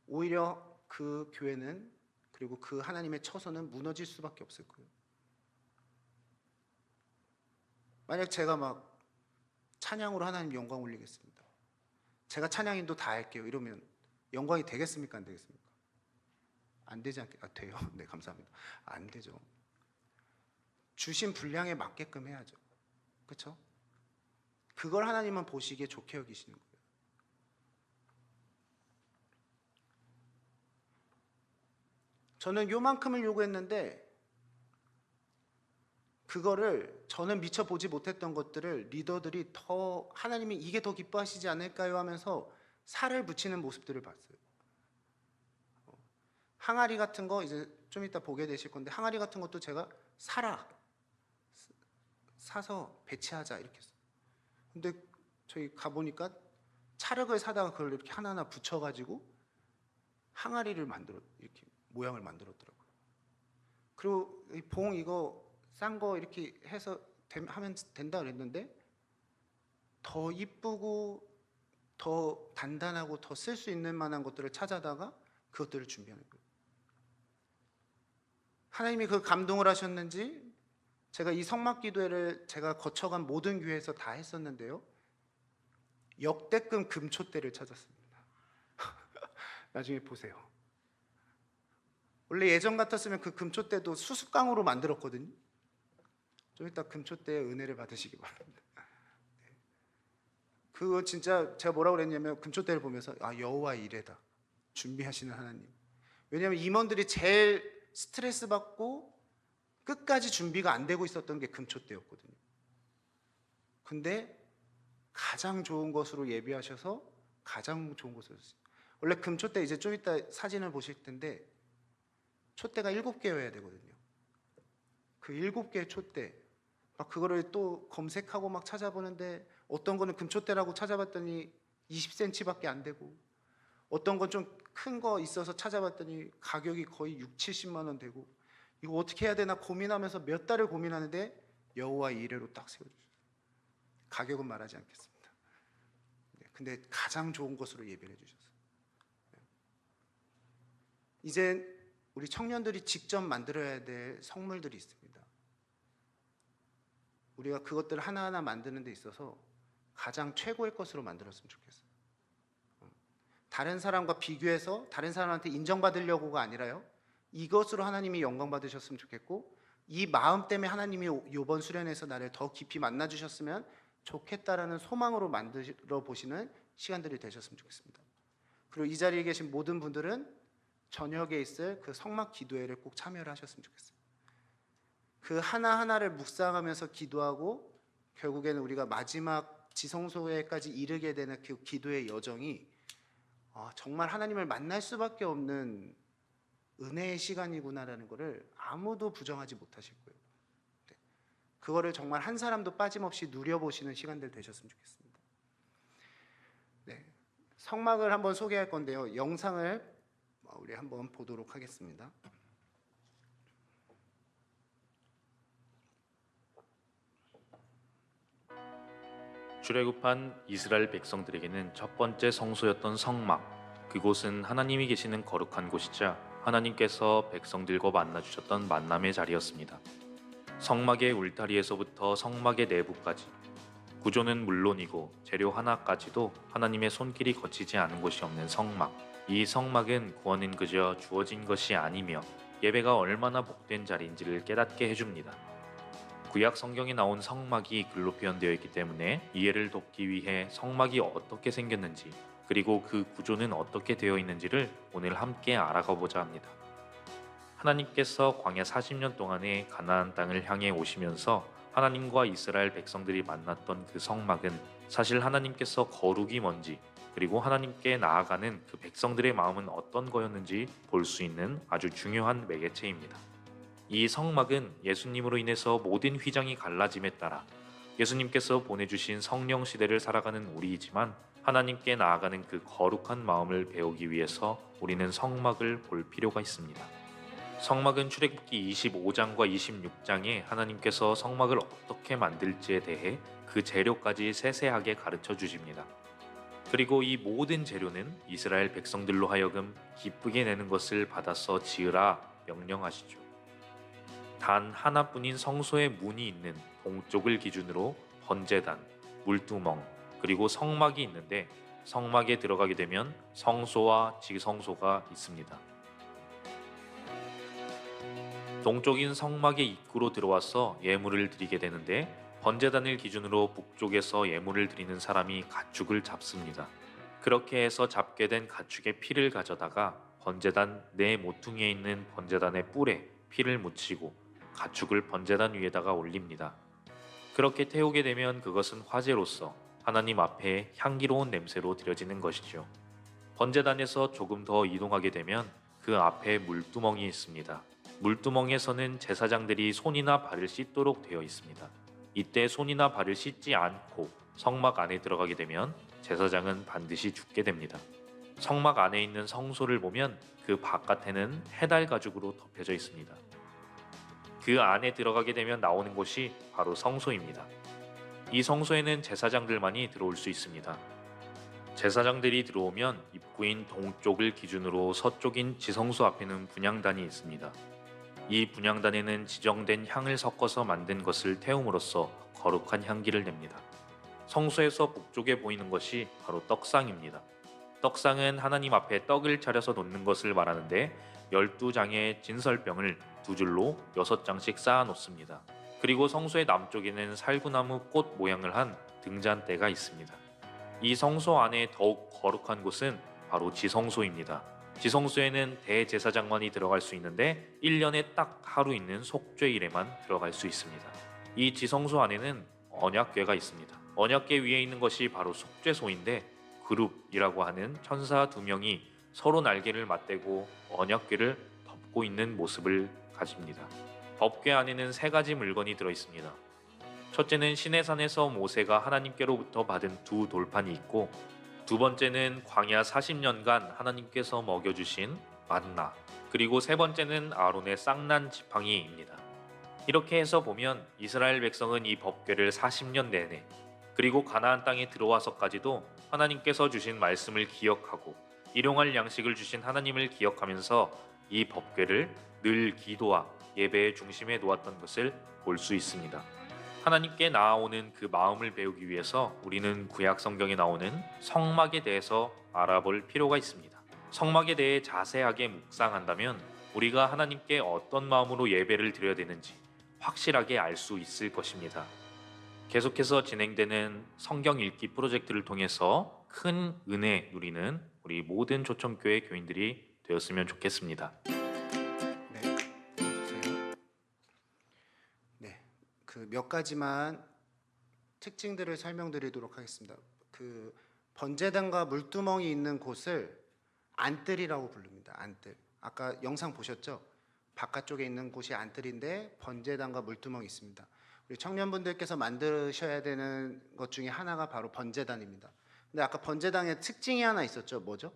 오히려 그 교회는, 그리고 그 하나님의 처소는 무너질 수밖에 없을 거예요. 만약 제가 막 찬양으로 하나님 영광 올리겠습니다, 제가 찬양인도 다 할게요, 이러면 영광이 되겠습니까? 안 되겠습니까? 안 되지 않겠? 돼요. 네, 감사합니다. 안 되죠. 주신 분량에 맞게끔 해야죠. 그렇죠? 그걸 하나님은 보시기에 좋게 여기시는 거예요. 저는 요만큼을 요구했는데 그거를 저는 미처 보지 못했던 것들을 리더들이 더, 하나님이 이게 더 기뻐하시지 않을까요 하면서 살을 붙이는 모습들을 봤어요. 항아리 같은 거 이제 좀 이따 보게 되실 건데, 항아리 같은 것도 제가 사서 배치하자 이렇게 했어요. 근데 저희 가보니까 찰흙을 사다가 그걸 이렇게 하나하나 붙여가지고 항아리를 이렇게 모양을 만들었더라고요. 그리고 이 봉 이거 싼 거 이렇게 해서 하면 된다 그랬는데 더 이쁘고 더 단단하고 더 쓸 수 있는 만한 것들을 찾아다가 그것들을 준비하는 거예요. 하나님이 그 감동을 하셨는지 제가 이 성막기도회를 제가 거쳐간 모든 교회에서 다 했었는데요, 역대급 금초대를 찾았습니다. 나중에 보세요. 원래 예전 같았으면 그 금초대도 수습강으로 만들었거든요. 좀 이따 금초대의 은혜를 받으시기 바랍니다. 네. 그거 진짜 제가 뭐라고 그랬냐면 금초대를 보면서 여호와의 이레다, 준비하시는 하나님. 왜냐하면 임원들이 제일 스트레스 받고 끝까지 준비가 안 되고 있었던 게 금초대였거든요. 근데 가장 좋은 것으로 예비하셔서 가장 좋은 것으로 했어요. 원래 금초대 이제 좀 이따 사진을 보실 텐데 촛대가 7개여야 되거든요. 그 7개의 촛대, 막 그거를 또 검색하고 막 찾아보는데 어떤 거는 금초대라고 찾아봤더니 20cm밖에 안 되고, 어떤 건 좀 큰 거 있어서 찾아봤더니 가격이 거의 6, 70만 원 되고, 이거 어떻게 해야 되나 고민하면서 몇 달을 고민하는데 여호와의 이레로 딱 세워주셨어요. 가격은 말하지 않겠습니다. 근데 가장 좋은 곳으로 예배를 해주셨어요. 이제 우리 청년들이 직접 만들어야 될 성물들이 있습니다. 우리가 그것들을 하나하나 만드는 데 있어서 가장 최고의 것으로 만들었으면 좋겠어요. 다른 사람과 비교해서 다른 사람한테 인정받으려고가 아니라요, 이것으로 하나님이 영광 받으셨으면 좋겠고, 이 마음 때문에 하나님이 이번 수련회에서 나를 더 깊이 만나 주셨으면 좋겠다라는 소망으로 만들어 보시는 시간들이 되셨으면 좋겠습니다. 그리고 이 자리에 계신 모든 분들은 저녁에 있을 그 성막 기도회를 꼭 참여를 하셨으면 좋겠어요. 그 하나하나를 묵상하면서 기도하고 결국에는 우리가 마지막 지성소회까지 이르게 되는 그 기도의 여정이 정말 하나님을 만날 수밖에 없는 은혜의 시간이구나라는 것을 아무도 부정하지 못하실 거예요. 그거를 정말 한 사람도 빠짐없이 누려보시는 시간들 되셨으면 좋겠습니다. 네, 성막을 한번 소개할 건데요, 영상을 우리 한번 보도록 하겠습니다. 출애굽한 이스라엘 백성들에게는 첫 번째 성소였던 성막, 그곳은 하나님이 계시는 거룩한 곳이자 하나님께서 백성들과 만나 주셨던 만남의 자리였습니다. 성막의 울타리에서부터 성막의 내부까지, 구조는 물론이고 재료 하나까지도 하나님의 손길이 거치지 않은 곳이 없는 성막. 이 성막은 구원은 그저 주어진 것이 아니며 예배가 얼마나 복된 자리인지를 깨닫게 해줍니다. 구약 성경에 나온 성막이 글로 표현되어 있기 때문에 이해를 돕기 위해 성막이 어떻게 생겼는지, 그리고 그 구조는 어떻게 되어 있는지를 오늘 함께 알아가 보자 합니다. 하나님께서 광야 40년 동안의 가나안 땅을 향해 오시면서 하나님과 이스라엘 백성들이 만났던 그 성막은 사실 하나님께서 거룩이 뭔지, 그리고 하나님께 나아가는 그 백성들의 마음은 어떤 거였는지 볼 수 있는 아주 중요한 매개체입니다. 이 성막은 예수님으로 인해서 모든 휘장이 갈라짐에 따라 예수님께서 보내주신 성령 시대를 살아가는 우리이지만, 하나님께 나아가는 그 거룩한 마음을 배우기 위해서 우리는 성막을 볼 필요가 있습니다. 성막은 출애굽기 25장과 26장에 하나님께서 성막을 어떻게 만들지에 대해 그 재료까지 세세하게 가르쳐 주십니다. 그리고 이 모든 재료는 이스라엘 백성들로 하여금 기쁘게 내는 것을 받아서 지으라 명령하시죠. 단 하나뿐인 성소의 문이 있는 동쪽을 기준으로 번제단, 물두멍, 그리고 성막이 있는데, 성막에 들어가게 되면 성소와 지성소가 있습니다. 동쪽인 성막의 입구로 들어와서 예물을 드리게 되는데, 번제단을 기준으로 북쪽에서 예물을 드리는 사람이 가축을 잡습니다. 그렇게 해서 잡게 된 가축의 피를 가져다가 번제단 내 모퉁이에 있는 번제단의 뿔에 피를 묻히고 가축을 번제단 위에다가 올립니다. 그렇게 태우게 되면 그것은 화제로서 하나님 앞에 향기로운 냄새로 드려지는 것이죠. 번제단에서 조금 더 이동하게 되면 그 앞에 물두멍이 있습니다. 물두멍에서는 제사장들이 손이나 발을 씻도록 되어 있습니다. 이때 손이나 발을 씻지 않고 성막 안에 들어가게 되면 제사장은 반드시 죽게 됩니다. 성막 안에 있는 성소를 보면 그 바깥에는 해달 가죽으로 덮여져 있습니다. 그 안에 들어가게 되면 나오는 곳이 바로 성소입니다. 이 성소에는 제사장들만이 들어올 수 있습니다. 제사장들이 들어오면 입구인 동쪽을 기준으로 서쪽인 지성소 앞에는 분향단이 있습니다. 이 분향단에는 지정된 향을 섞어서 만든 것을 태움으로써 거룩한 향기를 냅니다. 성소에서 북쪽에 보이는 것이 바로 떡상입니다. 떡상은 하나님 앞에 떡을 차려서 놓는 것을 말하는데, 12장의 진설병을 2줄로 6장씩 쌓아 놓습니다. 그리고 성소의 남쪽에는 살구나무 꽃 모양을 한 등잔대가 있습니다. 이 성소 안에 더욱 거룩한 곳은 바로 지성소입니다. 지성소에는 대제사장만이 들어갈 수 있는데 1년에 딱 하루 있는 속죄일에만 들어갈 수 있습니다. 이 지성소 안에는 언약궤가 있습니다. 언약궤 위에 있는 것이 바로 속죄소인데, 그룹이라고 하는 천사 2명이 서로 날개를 맞대고 언약궤를 덮고 있는 모습을 가집니다. 법궤 안에는 3가지 물건이 들어 있습니다. 첫째는 시내산에서 모세가 하나님께로부터 받은 2 돌판이 있고, 두 번째는 광야 40년간 하나님께서 먹여주신 만나, 그리고 3번째는 아론의 쌍난 지팡이입니다. 이렇게 해서 보면 이스라엘 백성은 이 법궤를 40년 내내 그리고 가나안 땅에 들어와서까지도 하나님께서 주신 말씀을 기억하고 일용할 양식을 주신 하나님을 기억하면서 이 법궤를 늘 기도와 예배의 중심에 놓았던 것을 볼 수 있습니다. 하나님께 나아오는 그 마음을 배우기 위해서 우리는 구약 성경에 나오는 성막에 대해서 알아볼 필요가 있습니다. 성막에 대해 자세하게 묵상한다면 우리가 하나님께 어떤 마음으로 예배를 드려야 되는지 확실하게 알 수 있을 것입니다. 계속해서 진행되는 성경 읽기 프로젝트를 통해서 큰 은혜 누리는 우리 모든 조청교회 교인들이 되었으면 좋겠습니다. 네, 보세요. 네, 그 몇 가지만 특징들을 설명드리도록 하겠습니다. 그 번제단과 물두멍이 있는 곳을 안뜰이라고 부릅니다. 안뜰. 아까 영상 보셨죠? 바깥쪽에 있는 곳이 안뜰인데 번제단과 물두멍이 있습니다. 우리 청년분들께서 만드셔야 되는 것 중에 하나가 바로 번제단입니다. 근데 아까 번제단의 특징이 하나 있었죠. 뭐죠?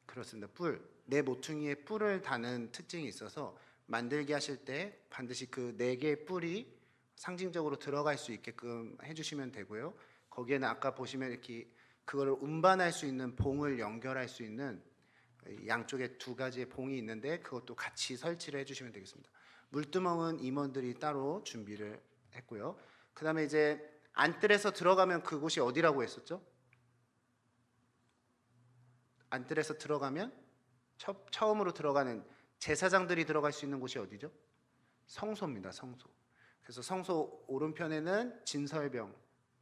그렇습니다. 뿔. 네 모퉁이에 뿔을 다는 특징이 있어서 만들게 하실 때 반드시 그 네 개의 뿔이 상징적으로 들어갈 수 있게끔 해주시면 되고요. 거기에는 아까 보시면 이렇게 그거를 운반할 수 있는 봉을 연결할 수 있는 양쪽에 두 가지의 봉이 있는데 그것도 같이 설치를 해주시면 되겠습니다. 물두멍은 임원들이 따로 준비를 했고요. 그 다음에 이제 안뜰에서 들어가면 그곳이 어디라고 했었죠? 안뜰에서 들어가면 처음으로 들어가는 제사장들이 들어갈 수 있는 곳이 어디죠? 성소입니다. 성소. 그래서 성소 오른편에는 진설병,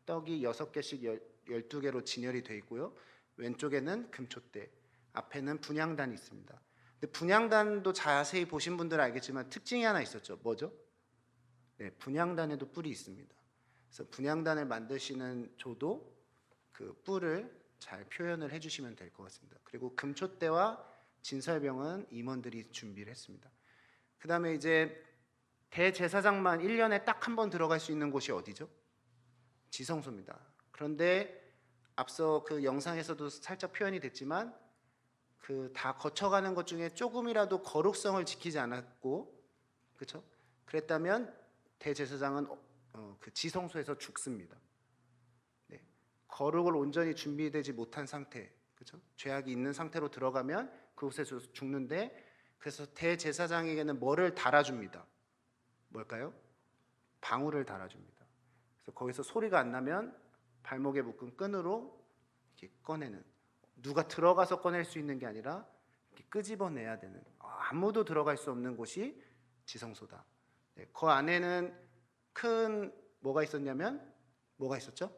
떡이 6개씩 12개로 진열이 되어 있고요. 왼쪽에는 금촛대, 앞에는 분향단이 있습니다. 근데 분향단도 자세히 보신 분들은 알겠지만 특징이 하나 있었죠. 뭐죠? 네, 분향단에도 뿔이 있습니다. 그래서 분향단을 만드시는 조도 그 뿔을 잘 표현을 해주시면 될 것 같습니다. 그리고 금촛대와 진설병은 임원들이 준비를 했습니다. 그 다음에 이제 대제사장만 1년에 딱 한 번 들어갈 수 있는 곳이 어디죠? 지성소입니다. 그런데 앞서 그 영상에서도 살짝 표현이 됐지만 그 다 거쳐가는 것 중에 조금이라도 거룩성을 지키지 않았고, 그렇죠? 그랬다면 대제사장은 그 지성소에서 죽습니다. 네. 거룩을 온전히 준비되지 못한 상태, 그렇죠? 죄악이 있는 상태로 들어가면 그곳에서 죽는데, 그래서 대제사장에게는 뭐를 달아줍니다. 뭘까요? 방울을 달아줍니다. 그래서 거기서 소리가 안 나면 발목에 묶은 끈으로 이렇게 꺼내는, 누가 들어가서 꺼낼 수 있는 게 아니라 이렇게 끄집어내야 되는, 아무도 들어갈 수 없는 곳이 지성소다. 네, 그 안에는 큰 뭐가 있었냐면 뭐가 있었죠?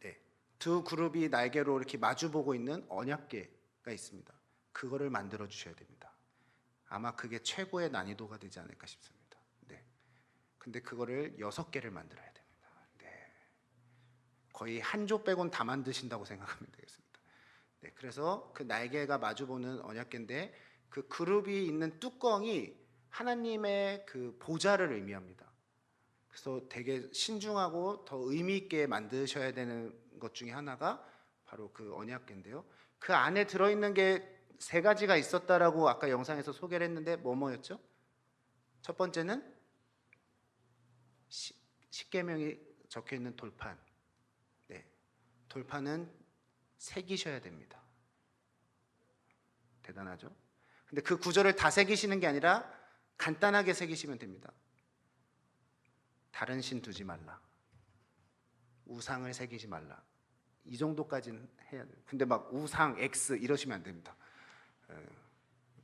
네, 두 그룹이 날개로 이렇게 마주보고 있는 언약궤가 있습니다. 그거를 만들어 주셔야 됩니다. 아마 그게 최고의 난이도가 되지 않을까 싶습니다. 네. 근데 그거를 6개를 만들어야 됩니다. 네. 거의 한 조 빼곤 다 만드신다고 생각하면 되겠습니다. 네. 그래서 그 날개가 마주보는 언약궤인데 그 그룹이 있는 뚜껑이 하나님의 그 보좌를 의미합니다. 그래서 되게 신중하고 더 의미 있게 만드셔야 되는 것 중에 하나가 바로 그 언약궤인데요. 그 안에 들어있는 게 3가지가 있었다라고 아까 영상에서 소개를 했는데 뭐였죠? 첫 번째는 십계명이 적혀 있는 돌판. 네, 돌판은 새기셔야 됩니다. 대단하죠? 근데 그 구절을 다 새기시는 게 아니라 간단하게 새기시면 됩니다. 다른 신 두지 말라. 우상을 새기지 말라. 이 정도까지는 해야 돼요. 근데 막 우상, X 이러시면 안 됩니다.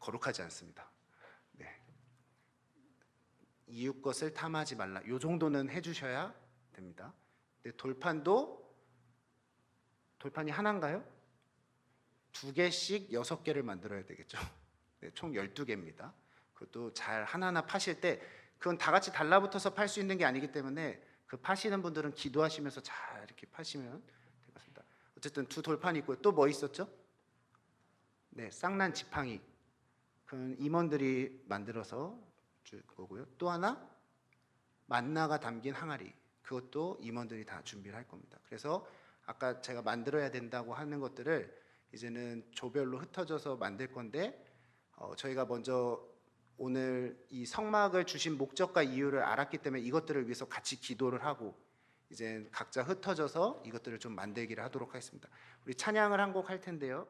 거룩하지 않습니다. 네. 이웃 것을 탐하지 말라. 이 정도는 해주셔야 됩니다. 근데 돌판이 하나인가요? 2개씩 6개를 만들어야 되겠죠. 네, 총 12개입니다. 그것도 잘 하나하나 파실 때 그건 다 같이 달라붙어서 팔 수 있는 게 아니기 때문에 그 파시는 분들은 기도하시면서 잘 이렇게 파시면 될 것 같습니다. 어쨌든 2 돌판이 있고요. 또 뭐 있었죠? 네, 쌍난 지팡이. 그건 임원들이 만들어서 줄 거고요. 또 하나 만나가 담긴 항아리. 그것도 임원들이 다 준비를 할 겁니다. 그래서 아까 제가 만들어야 된다고 하는 것들을 이제는 조별로 흩어져서 만들 건데 저희가 먼저 오늘 이 성막을 주신 목적과 이유를 알았기 때문에 이것들을 위해서 같이 기도를 하고 이제 각자 흩어져서 이것들을 좀 만들기를 하도록 하겠습니다. 우리 찬양을 한 곡 할 텐데요.